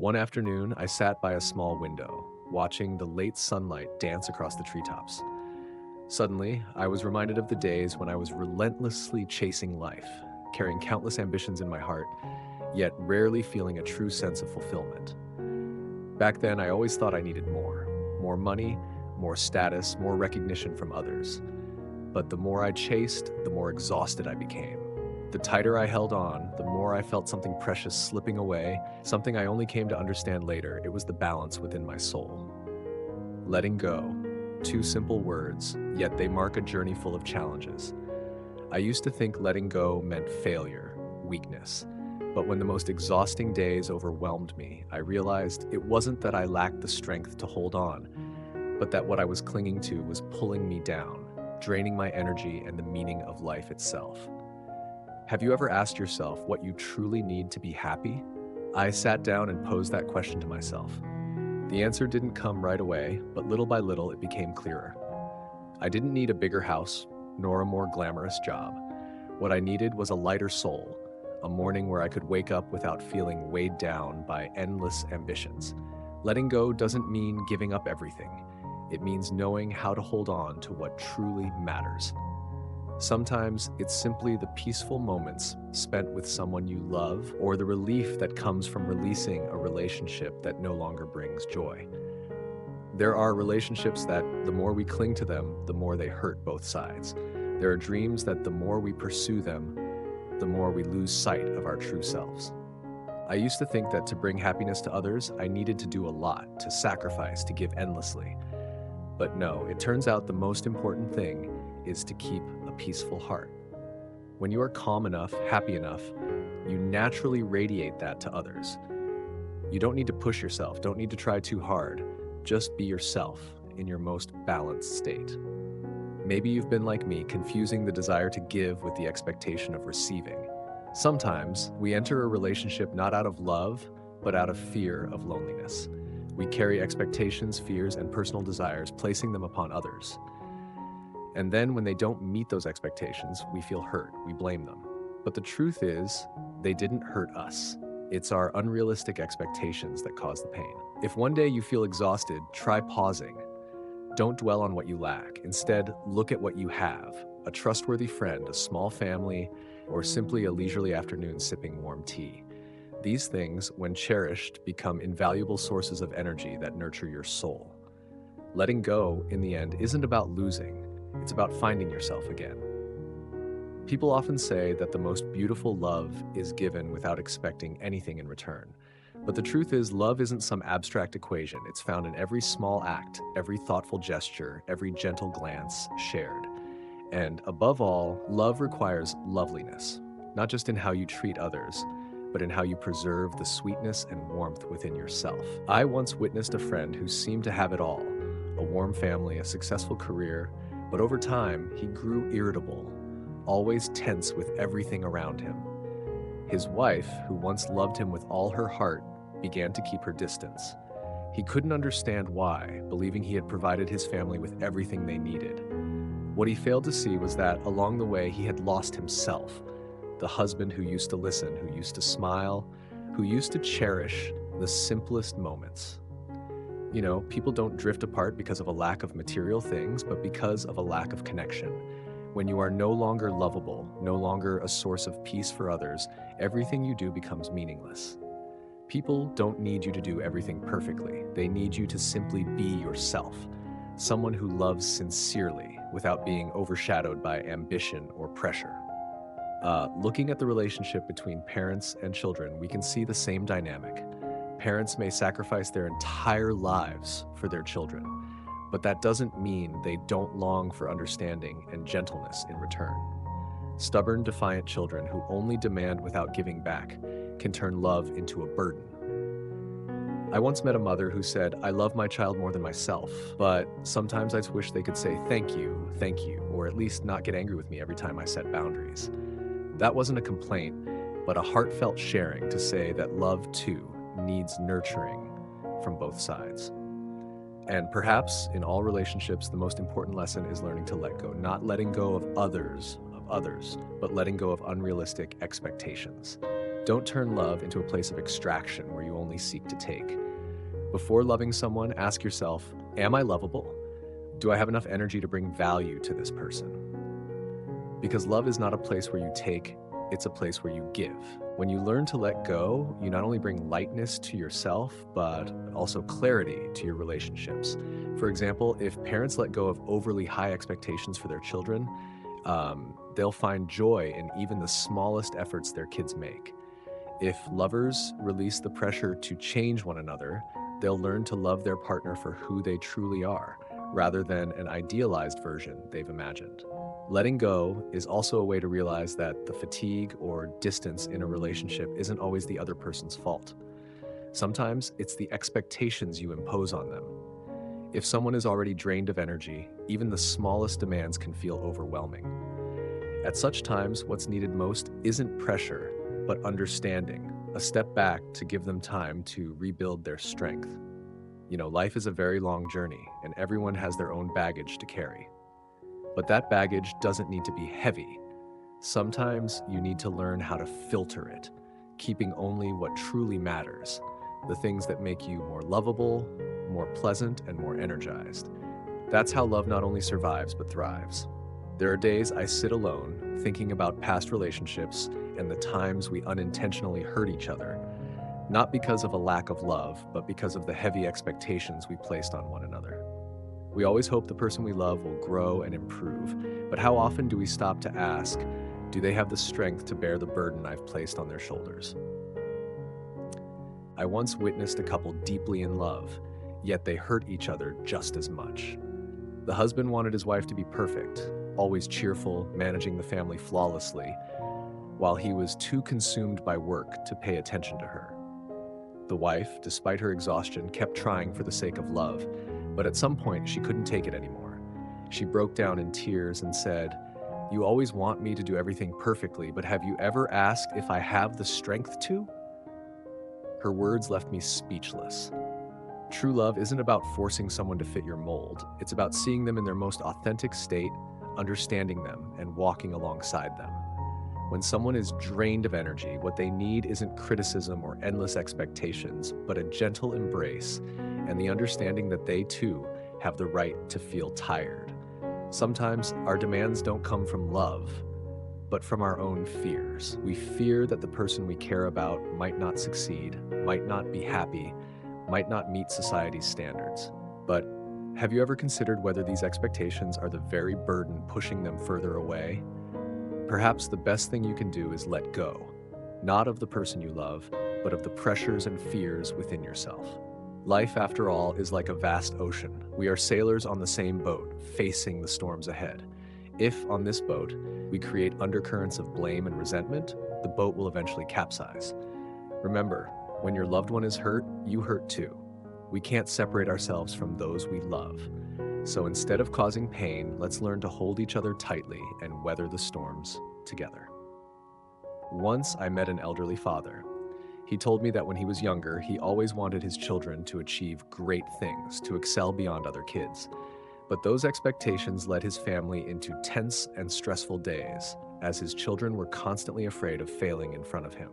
One afternoon, I sat by a small window, watching the late sunlight dance across the treetops. Suddenly, I was reminded of the days when I was relentlessly chasing life, carrying countless ambitions in my heart, yet rarely feeling a true sense of fulfillment. Back then, I always thought I needed more money, more status, more recognition from others. But the more I chased, the more exhausted I became. The tighter I held on, the more I felt something precious slipping away, something I only came to understand later. It was the balance within my soul. Letting go. Two simple words, yet they mark a journey full of challenges. I used to think letting go meant failure, weakness. But when the most exhausting days overwhelmed me, I realized it wasn't that I lacked the strength to hold on, but that what I was clinging to was pulling me down, draining my energy and the meaning of life itself. Have you ever asked yourself what you truly need to be happy? I sat down and posed that question to myself. The answer didn't come right away, but little by little it became clearer. I didn't need a bigger house, nor a more glamorous job. What I needed was a lighter soul, a morning where I could wake up without feeling weighed down by endless ambitions. Letting go doesn't mean giving up everything. It means knowing how to hold on to what truly matters. Sometimes it's simply the peaceful moments spent with someone you love or the relief that comes from releasing a relationship that no longer brings joy. There are relationships that the more we cling to them, the more they hurt both sides. There are dreams that the more we pursue them, the more we lose sight of our true selves. I used to think that to bring happiness to others, I needed to do a lot, to sacrifice, to give endlessly. But no, it turns out the most important thing is to keep a peaceful heart. When you are calm enough, happy enough, you naturally radiate that to others. You don't need to push yourself, don't need to try too hard. Just be yourself in your most balanced state. Maybe you've been like me, confusing the desire to give with the expectation of receiving. Sometimes we enter a relationship not out of love, but out of fear of loneliness. We carry expectations, fears, and personal desires, placing them upon others. And then when they don't meet those expectations, we feel hurt, we blame them. But the truth is, they didn't hurt us. It's our unrealistic expectations that cause the pain. If one day you feel exhausted, try pausing. Don't dwell on what you lack. Instead, look at what you have: a trustworthy friend, a small family, or simply a leisurely afternoon sipping warm tea. These things, when cherished, become invaluable sources of energy that nurture your soul. Letting go, in the end, isn't about losing. It's about finding yourself again. People often say that the most beautiful love is given without expecting anything in return. But the truth is, love isn't some abstract equation. It's found in every small act, every thoughtful gesture, every gentle glance shared. And above all, love requires loveliness, not just in how you treat others, but in how you preserve the sweetness and warmth within yourself. I once witnessed a friend who seemed to have it all: a warm family, a successful career, but over time, he grew irritable, always tense with everything around him. His wife, who once loved him with all her heart, began to keep her distance. He couldn't understand why, believing he had provided his family with everything they needed. What he failed to see was that along the way he had lost himself, the husband who used to listen, who used to smile, who used to cherish the simplest moments. You know, people don't drift apart because of a lack of material things, but because of a lack of connection. When you are no longer lovable, no longer a source of peace for others, everything you do becomes meaningless. People don't need you to do everything perfectly. They need you to simply be yourself. Someone who loves sincerely without being overshadowed by ambition or pressure. Looking at the relationship between parents and children, we can see the same dynamic. Parents may sacrifice their entire lives for their children, but that doesn't mean they don't long for understanding and gentleness in return. Stubborn, defiant children who only demand without giving back can turn love into a burden. I once met a mother who said, "I love my child more than myself, but sometimes I just wish they could say thank you, or at least not get angry with me every time I set boundaries." That wasn't a complaint, but a heartfelt sharing to say that love too needs nurturing from both sides. And perhaps in all relationships, the most important lesson is learning to let go, not letting go of others, but letting go of unrealistic expectations. Don't turn love into a place of extraction where you only seek to take. Before loving someone, ask yourself, am I lovable? Do I have enough energy to bring value to this person? Because love is not a place where you take, it's a place where you give. When you learn to let go, you not only bring lightness to yourself, but also clarity to your relationships. For example, if parents let go of overly high expectations for their children, they'll find joy in even the smallest efforts their kids make. If lovers release the pressure to change one another, they'll learn to love their partner for who they truly are, rather than an idealized version they've imagined. Letting go is also a way to realize that the fatigue or distance in a relationship isn't always the other person's fault. Sometimes it's the expectations you impose on them. If someone is already drained of energy, even the smallest demands can feel overwhelming. At such times, what's needed most isn't pressure, but understanding, a step back to give them time to rebuild their strength. Life is a very long journey, and everyone has their own baggage to carry. But that baggage doesn't need to be heavy. Sometimes you need to learn how to filter it, keeping only what truly matters, the things that make you more lovable, more pleasant, and more energized. That's how love not only survives, but thrives. There are days I sit alone, thinking about past relationships and the times we unintentionally hurt each other, not because of a lack of love, but because of the heavy expectations we placed on one another. We always hope the person we love will grow and improve, but how often do we stop to ask, do they have the strength to bear the burden I've placed on their shoulders? I once witnessed a couple deeply in love, yet they hurt each other just as much. The husband wanted his wife to be perfect, always cheerful, managing the family flawlessly, while he was too consumed by work to pay attention to her. The wife, despite her exhaustion, kept trying for the sake of love, but at some point she couldn't take it anymore. She broke down in tears and said, "You always want me to do everything perfectly, but have you ever asked if I have the strength to?" Her words left me speechless. True love isn't about forcing someone to fit your mold. It's about seeing them in their most authentic state, understanding them, and walking alongside them. When someone is drained of energy, what they need isn't criticism or endless expectations, but a gentle embrace and the understanding that they too have the right to feel tired. Sometimes our demands don't come from love, but from our own fears. We fear that the person we care about might not succeed, might not be happy, might not meet society's standards. But have you ever considered whether these expectations are the very burden pushing them further away? Perhaps the best thing you can do is let go, not of the person you love, but of the pressures and fears within yourself. Life, after all, is like a vast ocean. We are sailors on the same boat, facing the storms ahead. If, on this boat, we create undercurrents of blame and resentment, the boat will eventually capsize. Remember, when your loved one is hurt, you hurt too. We can't separate ourselves from those we love. So instead of causing pain, let's learn to hold each other tightly and weather the storms together. Once I met an elderly father. He told me that when he was younger, he always wanted his children to achieve great things, to excel beyond other kids. But those expectations led his family into tense and stressful days, as his children were constantly afraid of failing in front of him.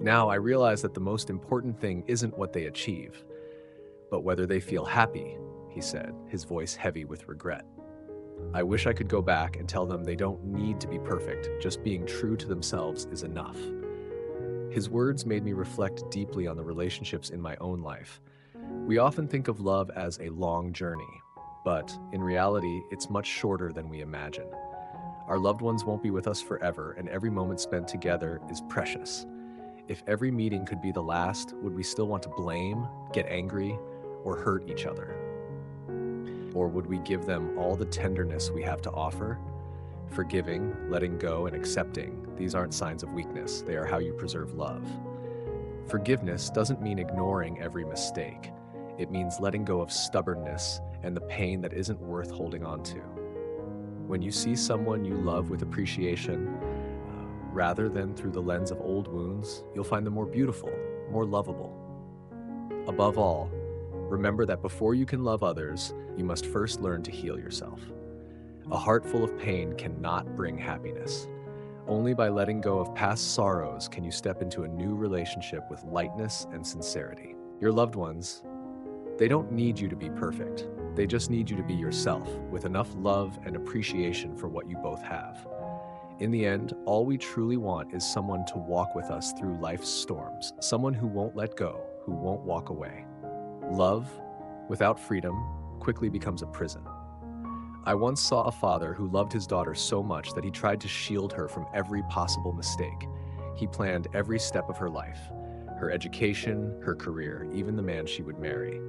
Now I realize that the most important thing isn't what they achieve, but whether they feel happy, he said, his voice heavy with regret. I wish I could go back and tell them they don't need to be perfect, just being true to themselves is enough. His words made me reflect deeply on the relationships in my own life. We often think of love as a long journey, but in reality, it's much shorter than we imagine. Our loved ones won't be with us forever, and every moment spent together is precious. If every meeting could be the last, would we still want to blame, get angry, or hurt each other? Or would we give them all the tenderness we have to offer? Forgiving, letting go, and accepting, these aren't signs of weakness, they are how you preserve love. Forgiveness doesn't mean ignoring every mistake. It means letting go of stubbornness and the pain that isn't worth holding on to. When you see someone you love with appreciation, rather than through the lens of old wounds, you'll find them more beautiful, more lovable. Above all, remember that before you can love others, you must first learn to heal yourself. A heart full of pain cannot bring happiness. Only by letting go of past sorrows can you step into a new relationship with lightness and sincerity. Your loved ones, they don't need you to be perfect. They just need you to be yourself, with enough love and appreciation for what you both have. In the end, all we truly want is someone to walk with us through life's storms, someone who won't let go, who won't walk away. Love, without freedom, quickly becomes a prison. I once saw a father who loved his daughter so much that he tried to shield her from every possible mistake. He planned every step of her life, her education, her career, even the man she would marry.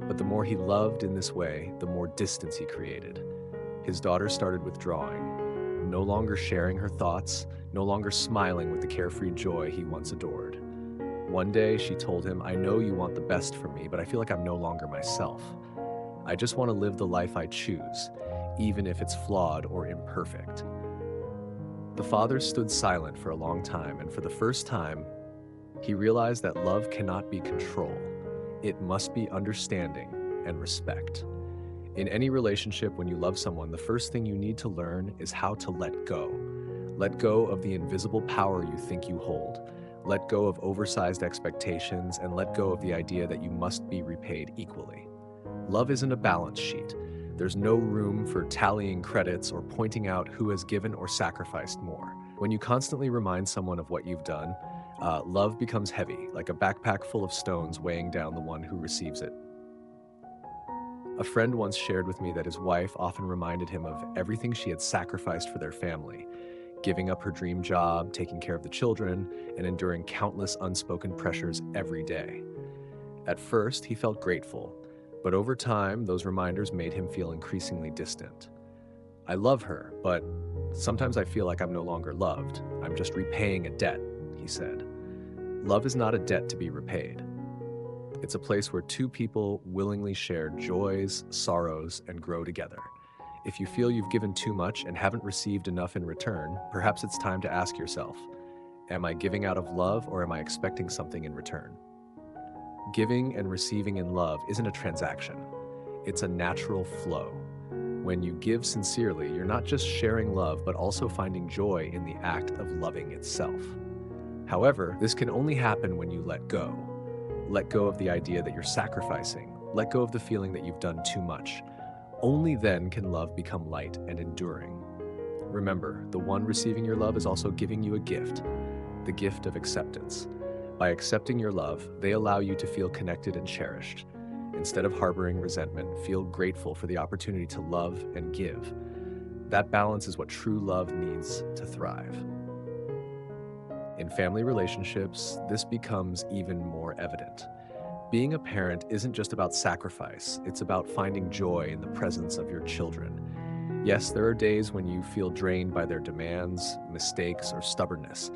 But the more he loved in this way, the more distance he created. His daughter started withdrawing, no longer sharing her thoughts, no longer smiling with the carefree joy he once adored. One day, she told him, "I know you want the best for me, but I feel like I'm no longer myself. I just want to live the life I choose, even if it's flawed or imperfect." The father stood silent for a long time, and for the first time, he realized that love cannot be control. It must be understanding and respect. In any relationship, when you love someone, the first thing you need to learn is how to let go. Let go of the invisible power you think you hold. Let go of oversized expectations, and let go of the idea that you must be repaid equally. Love isn't a balance sheet. There's no room for tallying credits or pointing out who has given or sacrificed more. When you constantly remind someone of what you've done, love becomes heavy, like a backpack full of stones weighing down the one who receives it. A friend once shared with me that his wife often reminded him of everything she had sacrificed for their family, giving up her dream job, taking care of the children, and enduring countless unspoken pressures every day. At first, he felt grateful, but over time, those reminders made him feel increasingly distant. "I love her, but sometimes I feel like I'm no longer loved. I'm just repaying a debt," he said. Love is not a debt to be repaid. It's a place where two people willingly share joys, sorrows, and grow together. If you feel you've given too much and haven't received enough in return, perhaps it's time to ask yourself, am I giving out of love or am I expecting something in return? Giving and receiving in love isn't a transaction. It's a natural flow. When you give sincerely, you're not just sharing love, but also finding joy in the act of loving itself. However, this can only happen when you let go. Let go of the idea that you're sacrificing. Let go of the feeling that you've done too much. Only then can love become light and enduring. Remember, the one receiving your love is also giving you a gift, the gift of acceptance. By accepting your love, they allow you to feel connected and cherished. Instead of harboring resentment, feel grateful for the opportunity to love and give. That balance is what true love needs to thrive. In family relationships, this becomes even more evident. Being a parent isn't just about sacrifice, it's about finding joy in the presence of your children. Yes, there are days when you feel drained by their demands, mistakes, or stubbornness.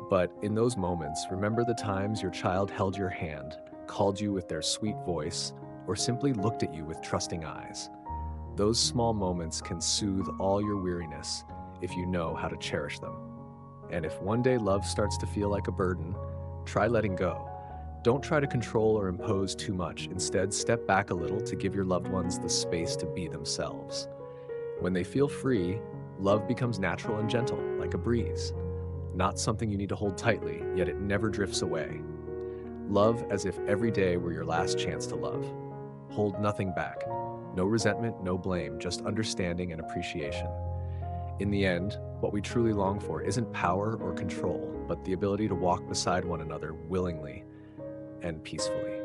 But in those moments, remember the times your child held your hand, called you with their sweet voice, or simply looked at you with trusting eyes. Those small moments can soothe all your weariness if you know how to cherish them. And if one day love starts to feel like a burden, try letting go. Don't try to control or impose too much. Instead, step back a little to give your loved ones the space to be themselves. When they feel free, love becomes natural and gentle, like a breeze. Not something you need to hold tightly, yet it never drifts away. Love as if every day were your last chance to love. Hold nothing back. No resentment, no blame, just understanding and appreciation. In the end, what we truly long for isn't power or control, but the ability to walk beside one another willingly and peacefully.